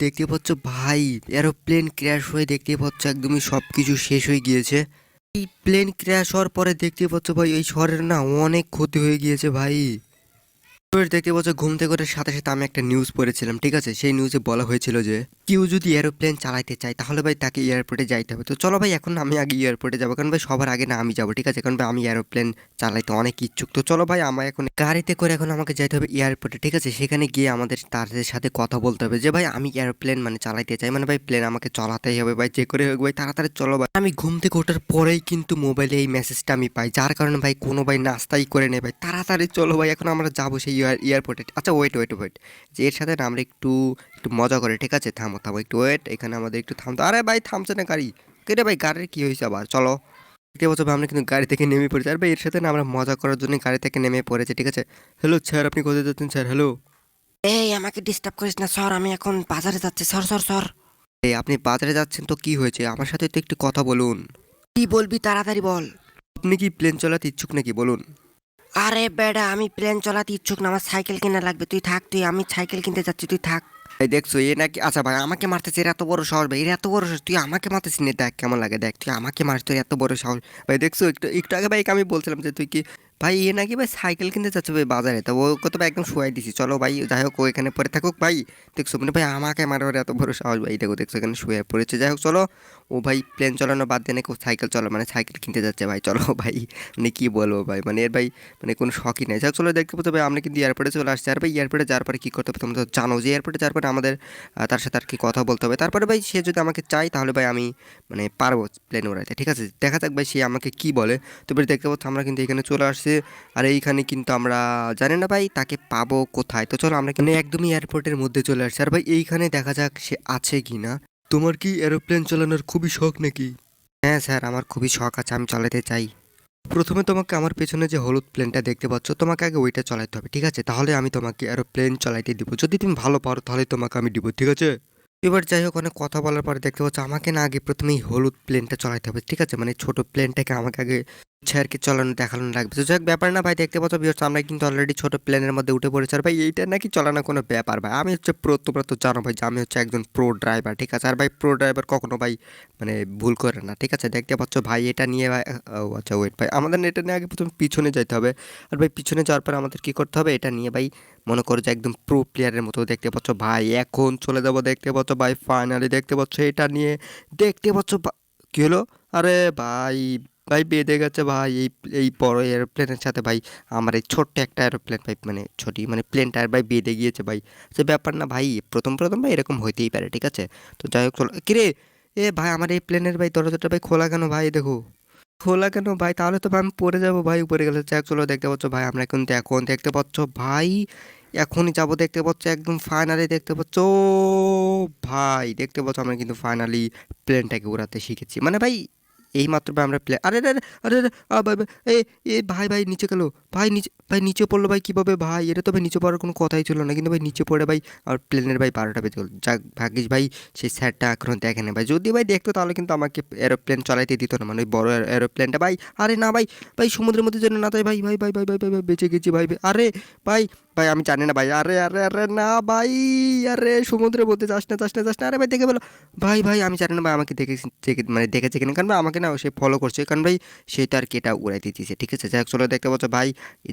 দেখতে পাচ্ছ ভাই, এরোপ্লেন ক্র্যাশ হয়ে দেখতে পাচ্ছ একদমই সবকিছু শেষ হয়ে গিয়েছে। এই প্লেন ক্র্যাশ হওয়ার পরে দেখতে পাচ্ছ ভাই এই শহরের না অনেক ক্ষতি হয়ে গিয়েছে ভাই। দেখতে পাচ্ছ ঘুম থেকে ওঠার সাথে সাথে আমি একটা নিউজ পড়েছিলাম, ঠিক আছে? সেই নিউজে বলা হয়েছিল যে কেউ যদি এরোপ্লেন চালাতে চায় তাহলে ভাই তাকে এয়ারপোর্টে যাইতে হবে। তো চলো ভাই এখন আমি আগে এয়ারপোর্টে যাবো, কারণ ভাই সবার আগে না আমি যাবো, ঠিক আছে? কারণ ভাই আমি এরোপ্লেন চালাইতে অনেক ইচ্ছুক। তো চলো ভাই আমার এখন গাড়িতে করে এখন আমাকে যাইতে হবে এয়ারপোর্টে, ঠিক আছে? সেখানে গিয়ে আমাদের তাদের সাথে কথা বলতে হবে যে ভাই আমি এরোপ্লেন মানে চালাইতে চাই, মানে ভাই প্লেন আমাকে চালাতেই হবে ভাই, যে করে হোক ভাই তাড়াতাড়ি চলো ভাই। আমি ঘুম থেকে ওঠার পরেই কিন্তু মোবাইলে এই মেসেজটা আমি পাই, যার কারণে ভাই কোনো ভাই নাস্তাই করে নেই ভাই, তাড়াতাড়ি চলো ভাই এখন আমরা যাবো সেই এয়ারপোর্টে। আচ্ছা ওয়েট ওয়েট ওয়েট, যে এর সাথে না আমরা একটু একটু মজা করে, ঠিক আছে? থামো থামো একটু ওয়েট, এখানে আমাদের একটু থামতো। আরে ভাই থামছে না গাড়ি, কেটে ভাই গাড়ির কি হয়েছে আবার? চলো দেখতে পাচ্ছ ভাই আমরা কিন্তু গাড়ি থেকে নেমে পড়েছি, আর ভাই এর সাথে না আমরা মজা করার জন্য গাড়ি থেকে নেমে পড়েছি, ঠিক আছে? হ্যালো স্যার, আপনি কোথায় যাচ্ছেন স্যার? হ্যালো। এই আমাকে ডিস্টার্ব করিস না সর, আমি এখন বাজারে যাচ্ছি, সর সর সর। এই আপনি বাজারে যাচ্ছেন তো কি হয়েছে? আমার সাথে তো একটু কথা বলুন। কি বলবি তাড়াতাড়ি বল। আপনি কি প্লেন চালাতে ইচ্ছুক নাকি বলুন? আরে বেডা, আমি প্লেন চালাতে ইচ্ছুক না, আমার সাইকেল কেনা লাগবে। তুই থাক, আমি সাইকেল কিনতে যাচ্ছি, তুই থাক। এই দেখছো এ নাকি, আচ্ছা ভাই আমাকে মারতেছে, এর এত বড় সাহস ভাই, এর এত বড় সাহস, তুই আমাকে মারতেছিস না? দেখ কেমন লাগে, দেখ তুই আমাকে মারিস, তোর এত বড় সাহস ভাই। দেখছো একটু একটু আগে ভাই আমি বলছিলাম যে তুই কি ভাই এ নাকি ভাই সাইকেল কিনতে যাচ্ছে ভাই বাজারে, তো ওকে তো ভাই একদম শুয়াই দিছি। চলো ভাই যাই হোক, ও এখানে পড়ে থাকুক ভাই। দেখছো মানে ভাই আমাকে মারার এত বড় সাহস ভাই, দেখো দেখছো এখানে শুয়ে পড়েছে। যাই হোক চলো, ও ভাই প্লেন চালানো বাদ দিয়ে নাকি ও সাইকেল চালা মানে সাইকেল কিনতে যাচ্ছে ভাই। চলো ভাই মানে কি বলবো ভাই, মানে এর ভাই মানে কোনো শখই নাই। যাই হোক চলো দেখতে পাচ্ছ ভাই আমরা কিন্তু এয়ারপোর্টে চলে আসছি। আর ভাই এয়ারপোর্টে যাওয়ার পরে কী করতে হবে তোমরা তো জানো, যে এয়ারপোর্টে যাওয়ার পরে আমাদের তার সাথে আর কি কথা বলতে হবে। তারপরে ভাই সে যদি আমাকে চায় তাহলে ভাই আমি মানে পারবো প্লেন উড়াইতে, ঠিক আছে? দেখা যাক ভাই সে আমাকে কি বলে। তো ভাই দেখতে পাচ্ছ আমরা কিন্তু এখানে চলে আসছি, আর এইখানে কিন্তু আমরা জানি না ভাই তাকে পাবো কোথায়। তো চলো আমরা কিন্তু একদমই এয়ারপোর্টের মধ্যে চলে আসছি, আর ভাই এইখানে দেখা যাক সে আছে কি না। তোমার কি এরোপ্লেন চালানোর খুবই শখ নাকি? হ্যাঁ স্যার, আমার খুবই শখ আছে, আমি চালাতে চাই। প্রথমে তোমাকে আমার পেছনে যে হলুদ প্লেনটা দেখতে পাচ্ছ, তোমাকে আগে ওইটা চালাতে হবে, ঠিক আছে? তাহলে আমি তোমাকে এরোপ্লেন চালাইতে দিব, যদি তুমি ভালো পারো তাহলে তোমাকে আমি দিব, ঠিক আছে? এবার যাই হোক অনেক কথা বলার পরে দেখতে পাচ্ছ আমাকে না আগে প্রথমেই হলুদ প্লেনটা চালাতে হবে, ঠিক আছে? মানে ছোট প্লেনটাকে আমাকে আগে হচ্ছে আর কি চালানো দেখানো লাগবে। তো যাই হোক ব্যাপার না ভাই, দেখতে পাচ্ছ ভিউয়ার্স আমরা কিন্তু অলরেডি ছোট প্লেনের মধ্যে উঠে পড়েছি। আর ভাই এইটা নাকি চালানো কোনো ব্যাপার ভাই, আমি হচ্ছে প্রো, তোমরা তো জানো ভাই যে আমি হচ্ছে একজন প্রো ড্রাইভার, ঠিক আছে? আর ভাই প্রো ড্রাইভার কখনো ভাই মানে ভুল করে না, ঠিক আছে? দেখতে পাচ্ছ ভাই এটা নিয়ে ভাই ও আচ্ছা ওয়েট ভাই, আমাদের এটা নিয়ে আগে প্রথমে পিছনে যেতে হবে। আর ভাই পিছনে যাওয়ার পর আমাদের কী করতে হবে, এটা নিয়ে ভাই মনে করো যে একদম প্রো প্লেয়ারের মতো। দেখতে পাচ্ছ ভাই এখন চলে যাবো, দেখতে পাচ্ছ ভাই ফাইনালি দেখতে পাচ্ছ এটা নিয়ে। দেখতে পাচ্ছ কি হলো? আরে ভাই, ভাই বেঁধে গেছে ভাই এই এই বড় এরোপ্লেনের সাথে ভাই আমার এই ছোট্ট একটা এরোপ্লেন ভাই, মানে ছোটি মানে প্লেনটার ভাই বেঁধে গিয়েছে ভাই। সে ব্যাপার না ভাই, প্রথম প্রথম ভাই এরকম হইতেই পারে, ঠিক আছে? তো যাই হোক চলো। কিরে এ ভাই আমার এই প্লেনের ভাই দরজাটা ভাই খোলা কেন ভাই? দেখো খোলা কেন ভাই, তাহলে তো ভাই আমি পড়ে যাবো ভাই উপরে গেলে। যাক চলো দেখতে পাচ্ছ ভাই আমরা কিন্তু এখন দেখতে পাচ্ছ ভাই এখনই যাবো, দেখতে পাচ্ছ একদম ফাইনালি দেখতে পাচ্ছ ভাই, দেখতে পাচ্ছ আমরা কিন্তু ফাইনালি প্লেনটাকে উড়াতে শিখেছি, মানে ভাই এই মাত্র ভাই আমরা প্লেন আরে আরে আরে আরে, ভাই ভাই এ এ ভাই ভাই নিচে গেলো ভাই, নিচে ভাই নিচে পড়লো ভাই কীভাবে ভাই? এটা তো ভাই নিচে পড়ার কোনো কথাই ছিল না, কিন্তু ভাই নিচে পড়ে ভাই আর প্লেনের ভাই 12টা বেজে গেল। যাক ভাগ্যিস ভাই সেই স্যারটা এখনও দেখেনি ভাই, যদি ভাই দেখতো তাহলে কিন্তু আমাকে এরোপ্লেন চালাইতে দিত না, মানে ওই বড় এরোপ্লেনটা ভাই। আরে না ভাই, ভাই সমুদ্রের মধ্যে যেন না তাই ভাই ভাই ভাই ভাই ভাই ভাই ভাই বেঁচে গেছি ভাই ভাই। আরে ভাই ভাই আমি জানি না ভাই, আরে আরে আরে না ভাই, আরে সমুদ্রের মধ্যে যাস না যাস না যাস না, আরে ভাই দেখে বলো ভাই ভাই আমি জানি না ভাই আমাকে দেখে মানে দেখেছে কিনা, কারণ ভাই আমাকে না সে ফলো করছে, কারণ ভাই সে তো আর কি এটা উড়াইতে দিচ্ছে, ঠিক আছে? যাই হোক চলো দেখতে পাচ্ছ ভাই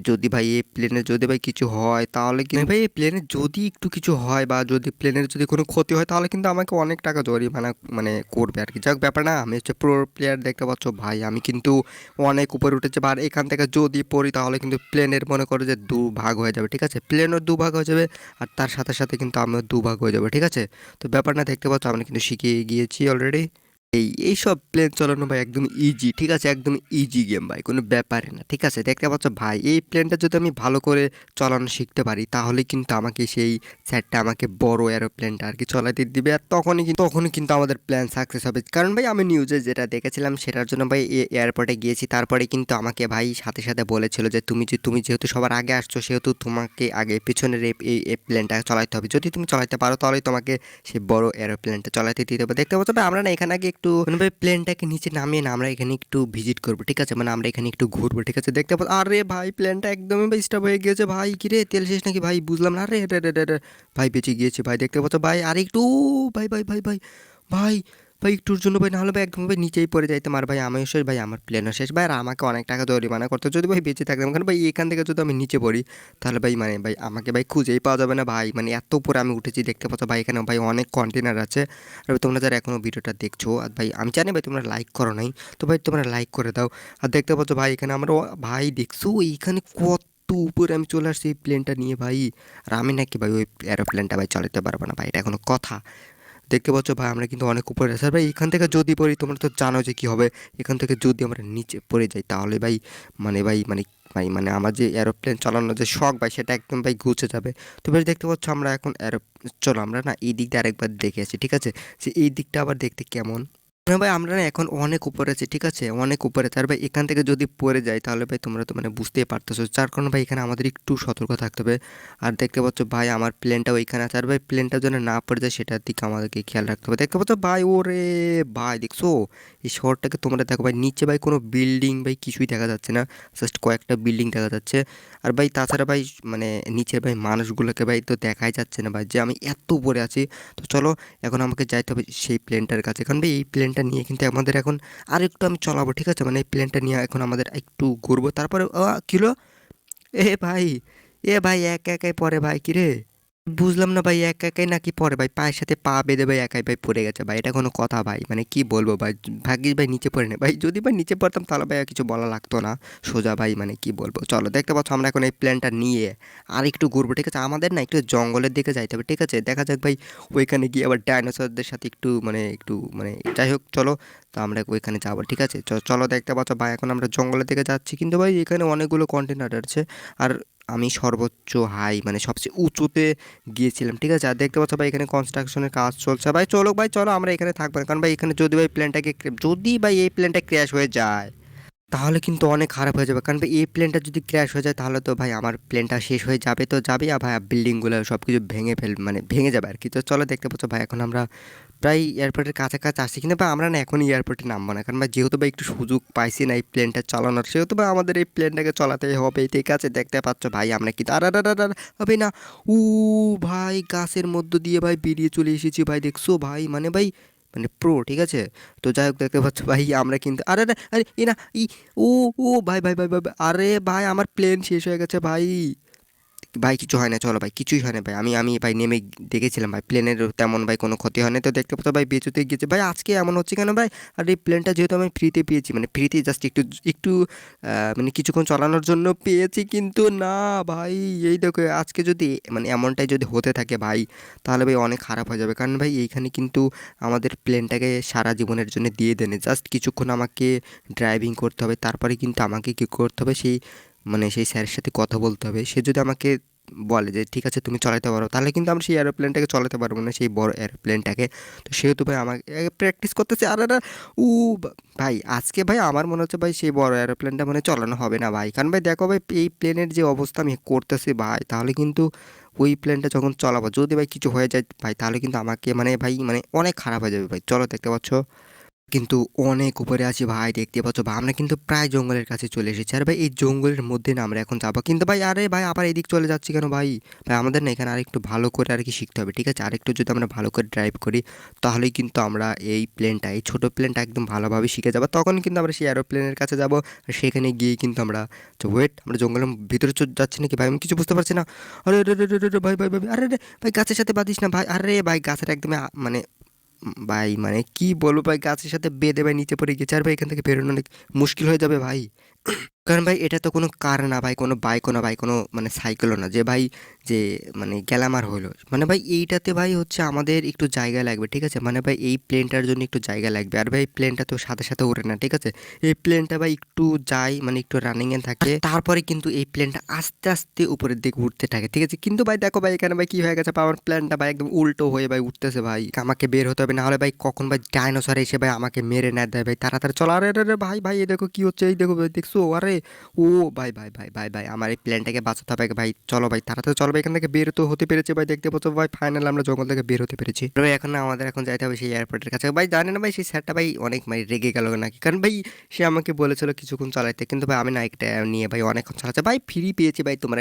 যদি ভাই এই প্লেনের যদি ভাই কিছু হয় তাহলে কিন্তু ভাই এই প্লেনের যদি একটু কিছু হয় বা যদি প্লেনের যদি কোনো ক্ষতি হয় তাহলে কিন্তু আমাকে অনেক টাকা জরিমানা মানে করবে আর কি। যাই হোক ব্যাপার না, আমি হচ্ছে প্রো প্লেয়ার, দেখতে পাচ্ছ ভাই আমি কিন্তু অনেক উপরে উঠেছে। আর এখান থেকে যদি পড়ি তাহলে কিন্তু প্লেনের মনে করো যে দুভাগ হয়ে যাবে, ঠিক আছে? প্লেনও দুভাগ হয়ে যাবে আর তার সাথে সাথে কিন্তু আমিও দুভাগ হয়ে যাবে, ঠিক আছে? তো ব্যাপার না, দেখতে পাচ্ছ আমরা কিন্তু শিখে গিয়েছি অলরেডি। এইসব প্লেন চালানো ভাই একদম ইজি, ঠিক আছে? একদম ইজি গেম ভাই, কোনো ব্যাপারই না, ঠিক আছে? দেখতে পাচ্ছ ভাই এই প্লেনটা যদি আমি ভালো করে চালানো শিখতে পারি তাহলে কিন্তু আমাকে সেই স্যারটা আমাকে বড় এরোপ্লেনটা আর কি চালাতে দিবে, আর তখনই কিন্তু আমাদের প্ল্যান সাকসেস হবে। কারণ ভাই আমি নিউজে যেটা দেখেছিলাম সেটার জন্য ভাই এয়ারপোর্টে গিয়েছি, তারপরে কিন্তু আমাকে ভাই সাথে সাথে বলেছিল যে তুমি যেহেতু সবার আগে আসছো সেহেতু তোমাকে আগে পিছনের এই প্লেনটা চালাতে হবে, যদি তুমি চালাতে পারো তাহলে তোমাকে সেই বড় এরোপ্লেনটা চালাতে দিতে হবে। দেখতে পাচ্ছ ভাই আমরা না এখানে আগে একটু মানে ভাই প্লেনটাকে নিচে নামিয়ে না আমরা এখানে একটু ভিজিট করবো, ঠিক আছে, মানে আমরা এখানে একটু ঘুরবো, ঠিক আছে। দেখতে পাচ্ছ, আরে ভাই প্লেনটা একদমই ভাই স্টপ হয়ে গিয়েছে ভাই, কি রে তেল শেষ নাকি ভাই, বুঝলাম না, আরে রে রে রে রে, ভাই বেঁচে গিয়েছে ভাই, দেখতে পাচ্ছ ভাই, আর একটু ভাই ভাই ভাই ভাই ভাই ভাই একটুর জন্য ভাই, নাহলে ভাই একদম ভাই নিচেই পড়ে যাইতাম, আর ভাই আমিও শেষ ভাই, আমার প্লেনও শেষ ভাই, আর আমাকে অনেক টাকা জরিমানা করতে যদি ভাই বেঁচে থাকতাম, কারণ ভাই এখান থেকে যদি আমি নিচে পড়ি তাহলে ভাই মানে ভাই আমাকে ভাই খুঁজেই পাওয়া যাবে না ভাই, মানে এত উপরে আমি উঠেছি, দেখতে পাচ্ছ ভাই এখানে ভাই অনেক কন্টেনার আছে। আর তোমরা যারা এখনও ভিডিওটা দেখছো, আর ভাই আমি জানি ভাই তোমরা লাইক করো নাই, তো ভাই তোমরা লাইক করে দাও। আর দেখতে পাচ্ছ ভাই এখানে আমরা ভাই দেখছো এইখানে কত উপরে আমি চলে আসছি এই প্লেনটা নিয়ে ভাই, আর আমি নাকি ভাই ওই এরোপ্লেনটা ভাই চালাতে পারবো না ভাই, এটা কোনো কথা? দেখতে পাচ্ছ ভাই আমরা কিন্তু অনেক উপরে আছি, আর ভাই এখান থেকে যদি পড়ি তোমরা তো জানো যে কী হবে, এখান থেকে যদি আমরা নিচে পড়ে যাই তাহলে ভাই ভাই আমার যে এরোপ্লেন চালানোর যে শখ ভাই সেটা একদম ভাই ঘুচে যাবে। তো ভাই দেখতে পাচ্ছ আমরা এখন চলো আমরা না এই দিকটা আরেকবার দেখে আসি, ঠিক আছে, যে এই দিকটা আবার দেখতে কেমন। না ভাই আমরা না এখন অনেক উপরে আছি, ঠিক আছে, অনেক উপরে আছে, আর ভাই এখান থেকে যদি পড়ে যায় তাহলে ভাই তোমরা তো মানে বুঝতেই পারতেছো, যার কারণে ভাই এখানে আমাদের একটু সতর্ক থাকতে হবে। আর দেখতে পাচ্ছ ভাই আমার প্লেনটা ওইখানে আছে, আর ভাই প্লেনটা যেন না পড়ে যায় সেটার দিকে আমাদেরকে খেয়াল রাখতে হবে। দেখতে পাচ্ছ ভাই, ওরে ভাই দেখছো এই শহরটাকে তোমরা দেখো ভাই, নিচে ভাই কোনো বিল্ডিং ভাই কিছুই দেখা যাচ্ছে না, জাস্ট কয়েকটা বিল্ডিং দেখা যাচ্ছে। আর ভাই তাছাড়া ভাই মানে নিচের ভাই মানুষগুলোকে ভাই তো দেখাই যাচ্ছে না ভাই, যে আমি এত উপরে আছি। তো চলো এখন আমাকে যাইতে হবে সেই প্লেনটার কাছে, কারণ ভাই এই প্লেনটা নিয়ে কিন্তু আমাদের এখন আর একটু আমি চলাবো, ঠিক আছে, মানে এই প্লেনটা নিয়ে এখন আমাদের একটু ঘুরবো, তারপরে কিলো ভাই, ভাই একা একাই পরে ভাই, কিরে বুঝলাম না ভাই, একা একাই নাকি পরে ভাই, পায়ের সাথে পা বেঁধে ভাই একাই ভাই পড়ে গেছে ভাই, এটা কোনো কথা ভাই, মানে কি বলবো ভাই, ভাগ্যিস ভাই নিচে পড়ে না ভাই, যদি ভাই নিচে পড়তাম তাহলে ভাই আর কিছু বলা লাগতো না, সোজা ভাই মানে কি বলবো। চলো দেখতে পাচ্ছ আমরা এখন এই প্ল্যানটা নিয়ে আর একটু ঘুরবো, ঠিক আছে, আমাদের না একটু জঙ্গলের দিকে যাইতে হবে, ঠিক আছে, দেখা যাক ভাই ওইখানে গিয়ে আবার ডাইনোসরদের সাথে একটু যাই হোক চলো, তো আমরা ওইখানে যাবো, ঠিক আছে। চলো দেখতে পাচ্ছ ভাই এখন আমরা জঙ্গলের দিকে যাচ্ছি, কিন্তু ভাই এখানে অনেকগুলো কন্টেনার আছে, আর আমি সর্বোচ্চ হাই মানে সবচেয়ে উঁচুতে গিয়েছিলাম, ঠিক আছে। আর দেখতে পাচ্ছ ভাই এখানে কনস্ট্রাকশনের কাজ চলছে ভাই, চলো ভাই চলো আমরা এখানে থাকবো না, কারণ ভাই এখানে যদি ভাই যদি ভাই এই প্লেনটা ক্র্যাশ হয়ে যায় তাহলে কিন্তু অনেক খারাপ হয়ে যাবে, কারণ ভাই এই প্লেনটা যদি ক্র্যাশ হয়ে যায় তাহলে তো ভাই আমার প্লেনটা শেষ হয়ে যাবে, তো যাবে, আর ভাই বিল্ডিংগুলো সব কিছু মানে ভেঙে যাবে আর কি। তো চলো দেখতে পাচ্ছ ভাই এখন আমরা প্রায় এয়ারপোর্টের কাছাকাছি আসছি, কিন্তু ভাই আমরা না এখন এয়ারপোর্টে নামবো না, কারণ ভাই যেহেতু ভাই একটু সুযোগ পাইছি না এই প্লেনটা চালানোর, সেহেতু ভাই আমাদের এই প্লেনটাকে চালাতেই হবে, ঠিক আছে। দেখতে পাচ্ছ ভাই আমরা কিন্তু আর হবে না, উ ভাই গাছের মধ্য দিয়ে ভাই বেরিয়ে চলে এসেছি ভাই, দেখছো ভাই মানে প্রো, ঠিক আছে। তো যাই হোক দেখতে পাচ্ছ ভাই আমরা কিন্তু আরে আরে আরে এ না ই ও ও ভাই ভাই ভাই ভাই ভাই, আরে ভাই আমার প্লেন শেষ হয়ে গেছে ভাই, ভাই কিছু হয় না, চলো ভাই কিছুই হয় না ভাই, আমি ভাই নেমে দেখেছিলাম ভাই প্লেনের তেমন ভাই কোনো ক্ষতি হয় না, তো দেখতে পাচ্ছ ভাই বেঁচেতে গিয়েছে ভাই, আজকে এমন হচ্ছে কেন ভাই, আর এই প্লেনটা যেহেতু আমি ফ্রিতে পেয়েছি, মানে ফ্রিতে জাস্ট একটু একটু মানে কিছুক্ষণ চালানোর জন্য পেয়েছি, কিন্তু না ভাই এই দেখো আজকে যদি মানে এমনটাই যদি হতে থাকে ভাই তাহলে ভাই অনেক খারাপ হয়ে যাবে, কারণ ভাই এইখানে কিন্তু আমাদের প্লেনটাকে সারা জীবনের জন্য দিয়ে দেনে, জাস্ট কিছুক্ষণ আমাকে ড্রাইভিং করতে হবে, তারপরে কিন্তু আমাকে কী করতে হবে সেই মানে সেই স্যারের সাথে কথা বলতে হবে, সে যদি আমাকে বলে যে ঠিক আছে তুমি চালাতে পারো, তাহলে কিন্তু আমরা সেই এরোপ্লেনটাকে চালাতে পারবো না, সেই বড় এরোপ্লেনটাকে। তো সেহেতু ভাই আমাকে প্র্যাকটিস করতেছে, আর উ ভাই আজকে ভাই আমার মনে হচ্ছে ভাই সেই বড় এরোপ্লেনটা মানে চালানো হবে না ভাই, কারণ ভাই দেখো ভাই এই প্লেনের যে অবস্থা আমি করতেছি ভাই, তাহলে কিন্তু ওই প্লেনটা যখন চালাবো যদি ভাই কিছু হয়ে যায় ভাই তাহলে কিন্তু আমাকে মানে ভাই মানে অনেক খারাপ হয়ে যাবে ভাই। চলো দেখতে পাচ্ছ কিন্তু অনেক উপরে আছি ভাই, দেখতে পাচ্ছ ভাই আমরা কিন্তু প্রায় জঙ্গলের কাছে চলে এসেছি, আর ভাই এই জঙ্গলের মধ্যে না আমরা এখন যাবো, কিন্তু ভাই আরে ভাই আবার এদিক চলে যাচ্ছি কেন ভাই, ভাই আমাদের না এখানে আরেকটু ভালো করে আর কি শিখতে হবে, ঠিক আছে, আরেকটু যদি আমরা ভালো করে ড্রাইভ করি তাহলেই কিন্তু আমরা এই ছোটো প্লেনটা একদম ভালোভাবে শিখে যাবো, তখন কিন্তু আমরা সেই এরোপ্লেনের কাছে যাবো, আর সেখানে গিয়ে কিন্তু আমরা ওয়েট আমরা জঙ্গলের ভিতরে যাচ্ছি নাকি ভাই, আমি কিছু বুঝতে পারছি না, আরে রে রে রে রে রে, ভাই ভাই ভাই আরে রে ভাই গাছের সাথে বাঁধিস না ভাই, আরে ভাই গাছের একদমই মানে ভাই মানে কি বলবো ভাই গাছের সাথে বেঁধে ভাই নিচে পড়ে গেছে, আর ভাই এখান থেকে বেরোনো অনেক মুশকিল হয়ে যাবে ভাই, কারণ ভাই এটা তো কোনো কার না ভাই, কোনো বাইকও না ভাই, কোনো মানে সাইকেলও না যে ভাই যে মানে গ্যালামার হলো, মানে ভাই এইটাতে ভাই হচ্ছে আমাদের একটু জায়গা লাগবে, ঠিক আছে, মানে ভাই এই প্লেনটার জন্য একটু জায়গা লাগবে, আর ভাই প্লেনটা তো সাথে সাথে ওড়ে না, ঠিক আছে, এই প্লেনটা ভাই একটু যায় মানে একটু রানিংয়ে থাকে, তারপরে কিন্তু এই প্লেনটা আস্তে আস্তে উপরের দিকে উঠতে থাকে, ঠিক আছে। কিন্তু ভাই দেখো ভাই এখানে ভাই কি হয়ে গেছে, আমার প্লেনটা ভাই একদম উল্টো হয়ে ভাই উঠতেছে ভাই, আমাকে বের হতে হবে, না হলে ভাই কখন ভাই ডাইনোসর এসে ভাই আমাকে মেরে না দেয় ভাই, তাড়াতাড়ি চলো, আরে আরে আরে ভাই ভাই এই দেখো কি হচ্ছে, এই দেখো ভাই দেখছো দেখছো? আরে ও ভাই ভাই ভাই ভাই ভাই আমার এই প্ল্যানটাকে বাঁচাতে হবে ভাই। চলো ভাই তাড়াতাড়ি চলো ভাই, এখান থেকে বের তো হতে পেরেছে ভাই, দেখতে পাচ্ছ ভাই ফাইনাল আমরা জঙ্গল থেকে বের হতে পেরেছি। তো ভাই এখন না আমাদের এখন যাইতে হবে সেই এয়ারপোর্টের কাছে ভাই। জানি না ভাই সেই স্যারটা ভাই অনেক ভাই রেগে গেল নাকি, কারণ ভাই সে আমাকে বলেছিল কিছুক্ষণ চালাইতে, কিন্তু ভাই আমি না একটা নিয়ে ভাই অনেকক্ষণ চালাচ্ছে ভাই, ফ্রি পেয়েছি ভাই তোমরা